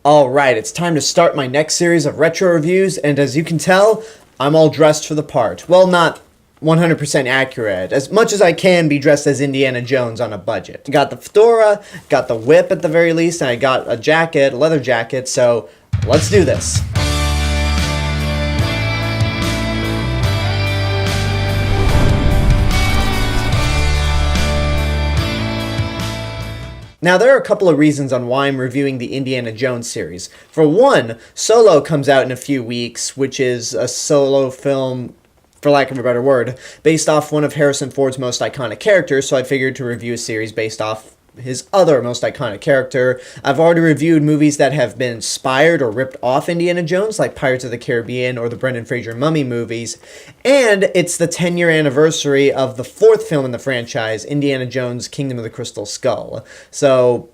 Alright, it's time to start my next series of retro reviews, and as you can tell, I'm all dressed for the part. Well, not 100% accurate, as much as I can be dressed as Indiana Jones on a budget. Got the fedora, got the whip at the very least, and I got a jacket, a leather jacket, so let's do this. Now, there are a couple of reasons on why I'm reviewing the Indiana Jones series. For one, Solo comes out in a few weeks, which is a solo film, for lack of a better word, based off one of Harrison Ford's most iconic characters, so I figured to review a series based off his other most iconic character. I've already reviewed movies that have been inspired or ripped off Indiana Jones, like Pirates of the Caribbean or the Brendan Fraser Mummy movies, and it's the 10-year anniversary of the fourth film in the franchise, Indiana Jones Kingdom of the Crystal Skull. So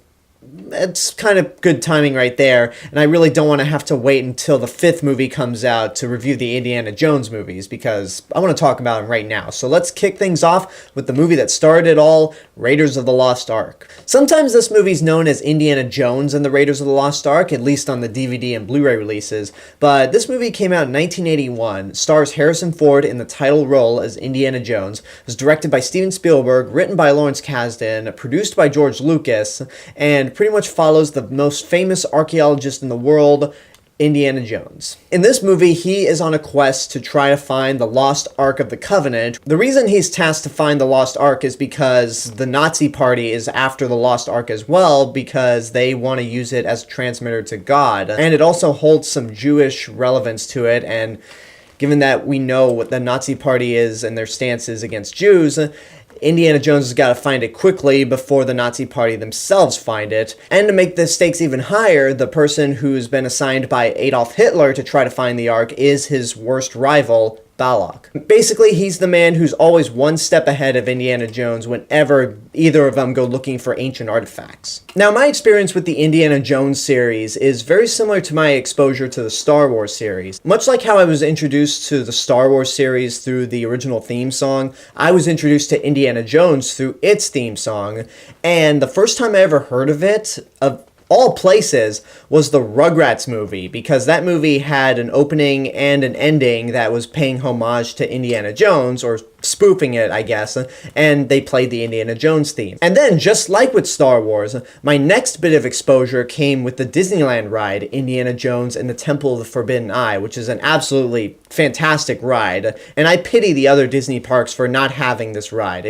it's kind of good timing right there, and I really don't want to have to wait until the fifth movie comes out to review the Indiana Jones movies, because I want to talk about them right now. So let's kick things off with the movie that started it all, Raiders of the Lost Ark. Sometimes this movie's known as Indiana Jones and the Raiders of the Lost Ark, at least on the DVD and Blu-ray releases, but this movie came out in 1981, stars Harrison Ford in the title role as Indiana Jones, was directed by Steven Spielberg, written by Lawrence Kasdan, produced by George Lucas, and pretty much follows the most famous archaeologist in the world, Indiana Jones. In this movie, he is on a quest to try to find the Lost Ark of the Covenant. The reason he's tasked to find the Lost Ark is because the Nazi Party is after the Lost Ark as well, because they want to use it as a transmitter to God. And it also holds some Jewish relevance to it, and given that we know what the Nazi Party is and their stances against Jews, Indiana Jones has got to find it quickly before the Nazi Party themselves find it. And to make the stakes even higher, the person who's been assigned by Adolf Hitler to try to find the Ark is his worst rival, Balak. Basically, he's the man who's always one step ahead of Indiana Jones whenever either of them go looking for ancient artifacts. Now, my experience with the Indiana Jones series is very similar to my exposure to the Star Wars series. Much like how I was introduced to the Star Wars series through the original theme song, I was introduced to Indiana Jones through its theme song, and the first time I ever heard of it, of all places, was the Rugrats movie, because that movie had an opening and an ending that was paying homage to Indiana Jones, or spoofing it, I guess, and they played the Indiana Jones theme. And then, just like with Star Wars, my next bit of exposure came with the Disneyland ride, Indiana Jones and the Temple of the Forbidden Eye, which is an absolutely fantastic ride, and I pity the other Disney parks for not having this ride.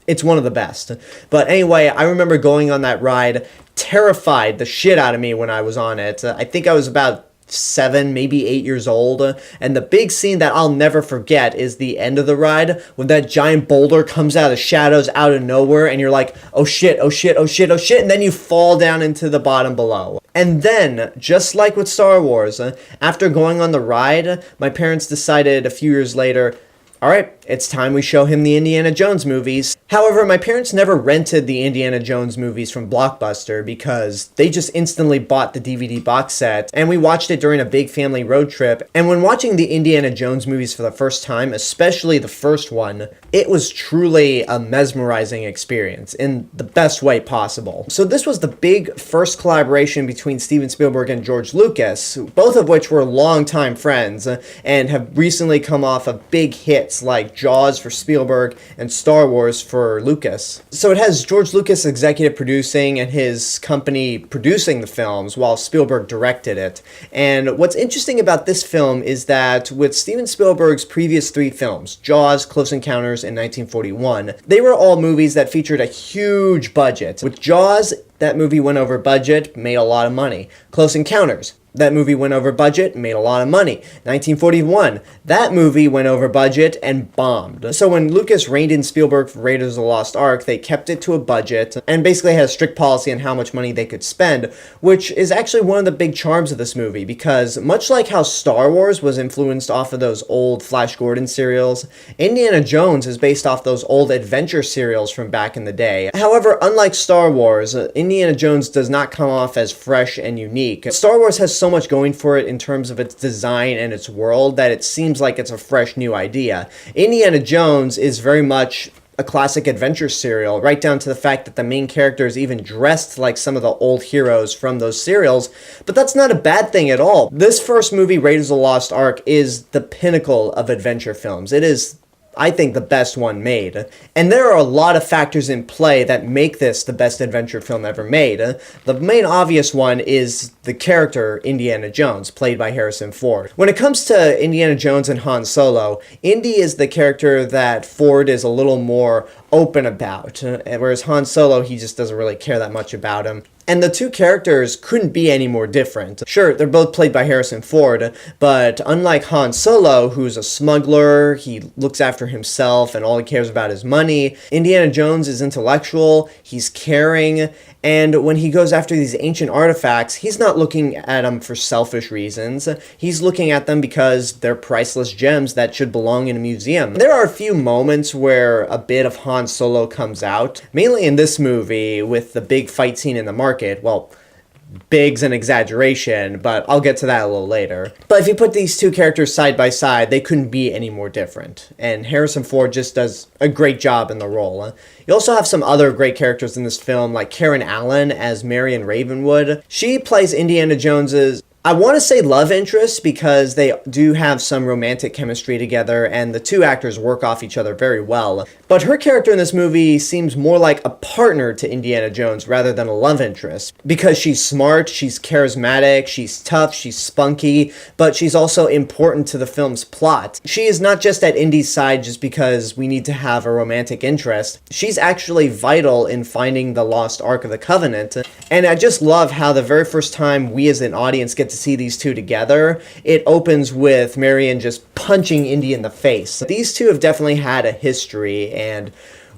It's one of the best. But anyway, I remember going on that ride, terrified the shit out of me when I was on it. I think I was about 7, maybe 8 years old, and the big scene that I'll never forget is the end of the ride, when that giant boulder comes out of the shadows out of nowhere, and you're like, oh shit, oh shit, oh shit, oh shit, and then you fall down into the bottom below. And then, just like with Star Wars, after going on the ride, my parents decided a few years later, alright, it's time we show him the Indiana Jones movies. However, my parents never rented the Indiana Jones movies from Blockbuster because they just instantly bought the DVD box set, and we watched it during a big family road trip. And when watching the Indiana Jones movies for the first time, especially the first one, it was truly a mesmerizing experience in the best way possible. So this was the big first collaboration between Steven Spielberg and George Lucas, both of which were longtime friends and have recently come off of big hits like Jaws for Spielberg and Star Wars for Lucas. So it has George Lucas executive producing and his company producing the films while Spielberg directed it. And what's interesting about this film is that with Steven Spielberg's previous 3 films, Jaws, Close Encounters, and 1941, they were all movies that featured a huge budget. With Jaws, that movie went over budget, made a lot of money. Close Encounters, that movie went over budget, made a lot of money. 1941, that movie went over budget and bombed. So when Lucas reined in Spielberg for Raiders of the Lost Ark, they kept it to a budget and basically had a strict policy on how much money they could spend, which is actually one of the big charms of this movie, because much like how Star Wars was influenced off of those old Flash Gordon serials, Indiana Jones is based off those old adventure serials from back in the day. However, unlike Star Wars, Indiana Jones does not come off as fresh and unique. Star Wars has so much going for it in terms of its design and its world that it seems like it's a fresh new idea. Indiana Jones is very much a classic adventure serial, right down to the fact that the main character is even dressed like some of the old heroes from those serials, but that's not a bad thing at all. This first movie, Raiders of the Lost Ark, is the pinnacle of adventure films. It is, I think, the best one made. And there are a lot of factors in play that make this the best adventure film ever made. The main obvious one is the character Indiana Jones, played by Harrison Ford. When it comes to Indiana Jones and Han Solo, Indy is the character that Ford is a little more open about, whereas Han Solo, he just doesn't really care that much about him. And the two characters couldn't be any more different. Sure, they're both played by Harrison Ford, but unlike Han Solo, who's a smuggler, he looks after himself and all he cares about is money, Indiana Jones is intellectual, he's caring, and when he goes after these ancient artifacts, he's not looking at them for selfish reasons. He's looking at them because they're priceless gems that should belong in a museum. There are a few moments where a bit of Han Solo comes out, mainly in this movie with the big fight scene in the market. Well, big's an exaggeration, but I'll get to that a little later. But if you put these two characters side by side, they couldn't be any more different. And Harrison Ford just does a great job in the role. You also have some other great characters in this film, like Karen Allen as Marion Ravenwood. She plays Indiana Jones's, I want to say, love interest, because they do have some romantic chemistry together and the two actors work off each other very well. But her character in this movie seems more like a partner to Indiana Jones rather than a love interest, because she's smart, she's charismatic, she's tough, she's spunky, but she's also important to the film's plot. She is not just at Indy's side just because we need to have a romantic interest. She's actually vital in finding the lost Ark of the Covenant. And I just love how the very first time we as an audience get to see these two together, it opens with Marion just punching Indy in the face. These two have definitely had a history, and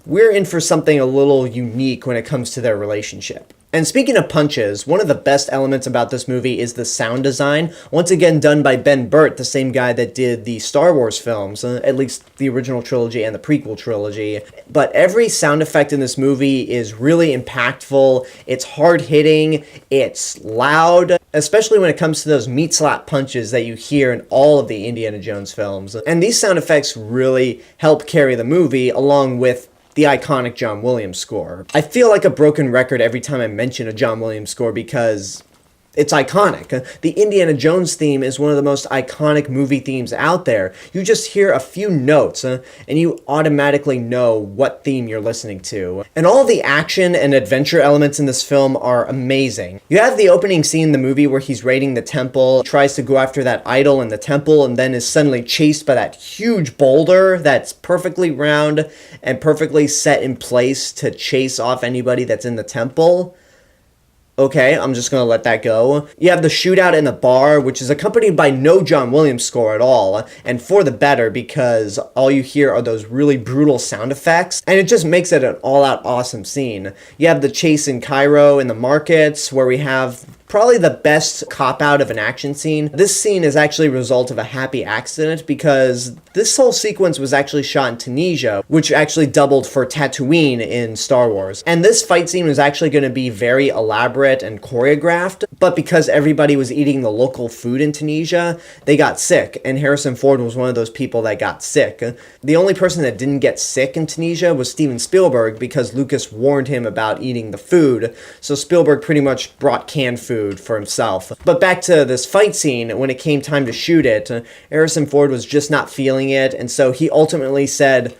we're in for something a little unique when it comes to their relationship. And speaking of punches, one of the best elements about this movie is the sound design, once again done by Ben Burtt, the same guy that did the Star Wars films, at least the original trilogy and the prequel trilogy. But every sound effect in this movie is really impactful, it's hard-hitting, it's loud, especially when it comes to those meat-slap punches that you hear in all of the Indiana Jones films. And these sound effects really help carry the movie, along with the iconic John Williams score. I feel like a broken record every time I mention a John Williams score because it's iconic. The Indiana Jones theme is one of the most iconic movie themes out there. You just hear a few notes and you automatically know what theme you're listening to. And all the action and adventure elements in this film are amazing. You have the opening scene in the movie where he's raiding the temple, tries to go after that idol in the temple, and then is suddenly chased by that huge boulder that's perfectly round and perfectly set in place to chase off anybody that's in the temple. Okay, I'm just gonna let that go. You have the shootout in the bar, which is accompanied by no John Williams score at all, and for the better, because all you hear are those really brutal sound effects, and it just makes it an all-out awesome scene. You have the chase in Cairo in the markets, where we have probably the best cop-out of an action scene. This scene is actually a result of a happy accident because this whole sequence was actually shot in Tunisia, which actually doubled for Tatooine in Star Wars. And this fight scene was actually going to be very elaborate and choreographed, but because everybody was eating the local food in Tunisia, they got sick, and Harrison Ford was one of those people that got sick. The only person that didn't get sick in Tunisia was Steven Spielberg because Lucas warned him about eating the food, so Spielberg pretty much brought canned food for himself. But back to this fight scene, when it came time to shoot it, Harrison Ford was just not feeling it, and so he ultimately said,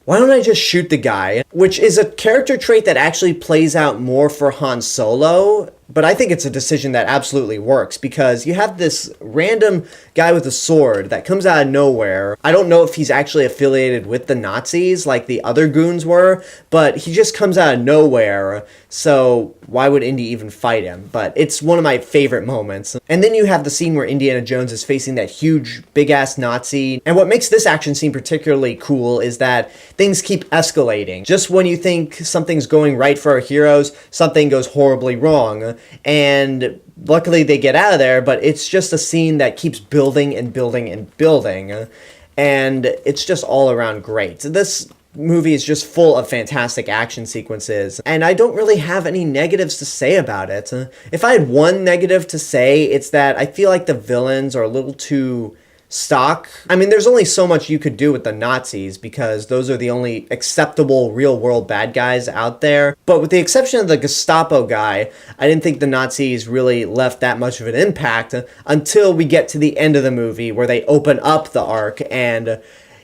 "Why don't I just shoot the guy?" Which is a character trait that actually plays out more for Han Solo, but I think it's a decision that absolutely works because you have this random guy with a sword that comes out of nowhere. I don't know if he's actually affiliated with the Nazis like the other goons were, but he just comes out of nowhere, so why would Indy even fight him? But it's one of my favorite moments. And then you have the scene where Indiana Jones is facing that huge, big-ass Nazi, and what makes this action scene particularly cool is that things keep escalating. Just when you think something's going right for our heroes, something goes horribly wrong. And luckily they get out of there, but it's just a scene that keeps building and building and building. And it's just all around great. This movie is just full of fantastic action sequences, and I don't really have any negatives to say about it. If I had one negative to say, it's that I feel like the villains are a little too stock. I mean, there's only so much you could do with the Nazis because those are the only acceptable real-world bad guys out there. But with the exception of the Gestapo guy, I didn't think the Nazis really left that much of an impact until we get to the end of the movie where they open up the Ark, and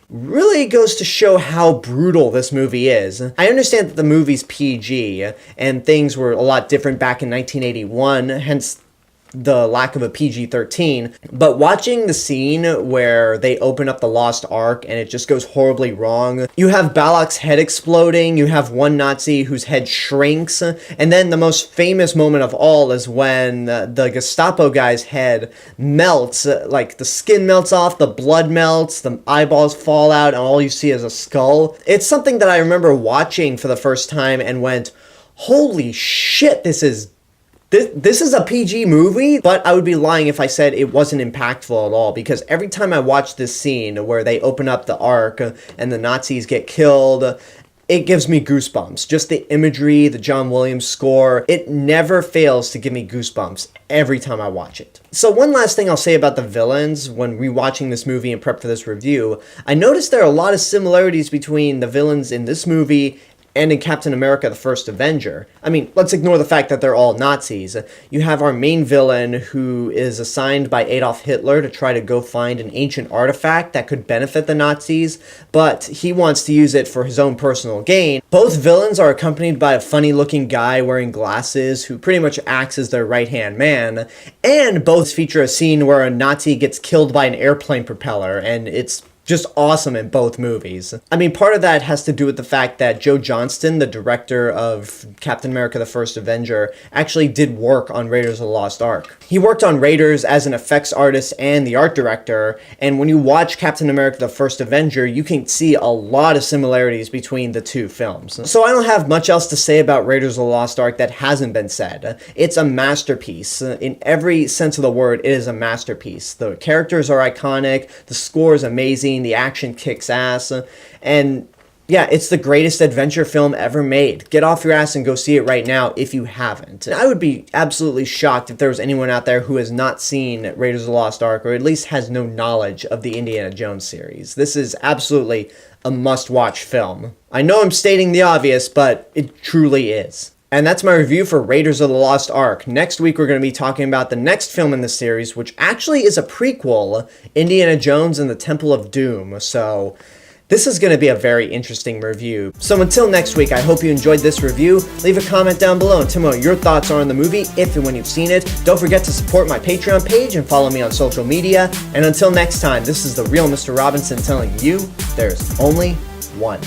really goes to show how brutal this movie is. I understand that the movie's PG, and things were a lot different back in 1981, hence the lack of a PG-13, but watching the scene where they open up the Lost Ark and it just goes horribly wrong, you have Balak's head exploding, you have one Nazi whose head shrinks, and then the most famous moment of all is when the Gestapo guy's head melts, like the skin melts off, the blood melts, the eyeballs fall out, and all you see is a skull. It's something that I remember watching for the first time and went, holy shit, this is a PG movie, but I would be lying if I said it wasn't impactful at all, because every time I watch this scene where they open up the Ark and the Nazis get killed, it gives me goosebumps. Just the imagery, the John Williams score, it never fails to give me goosebumps every time I watch it. So one last thing I'll say about the villains when rewatching this movie and prep for this review, I noticed there are a lot of similarities between the villains in this movie and in Captain America the First Avenger. I mean, let's ignore the fact that they're all Nazis. You have our main villain who is assigned by Adolf Hitler to try to go find an ancient artifact that could benefit the Nazis, but he wants to use it for his own personal gain. Both villains are accompanied by a funny-looking guy wearing glasses who pretty much acts as their right-hand man, and both feature a scene where a Nazi gets killed by an airplane propeller, and it's just awesome in both movies. I mean, part of that has to do with the fact that Joe Johnston, the director of Captain America the First Avenger, actually did work on Raiders of the Lost Ark. He worked on Raiders as an effects artist and the art director, and when you watch Captain America the First Avenger, you can see a lot of similarities between the two films. So I don't have much else to say about Raiders of the Lost Ark that hasn't been said. It's a masterpiece. In every sense of the word, it is a masterpiece. The characters are iconic, the score is amazing, the action kicks ass, and yeah, it's the greatest adventure film ever made. Get off your ass and go see it right now if you haven't. I would be absolutely shocked if there was anyone out there who has not seen Raiders of the Lost Ark, or at least has no knowledge of the Indiana Jones series. This is absolutely a must-watch film. I know I'm stating the obvious, but it truly is. And that's my review for Raiders of the Lost Ark. Next week, we're going to be talking about the next film in the series, which actually is a prequel, Indiana Jones and the Temple of Doom. So this is going to be a very interesting review. So until next week, I hope you enjoyed this review. Leave a comment down below and tell me what your thoughts are on the movie, if and when you've seen it. Don't forget to support my Patreon page and follow me on social media. And until next time, this is the real Mr. Robinson telling you, there's only one.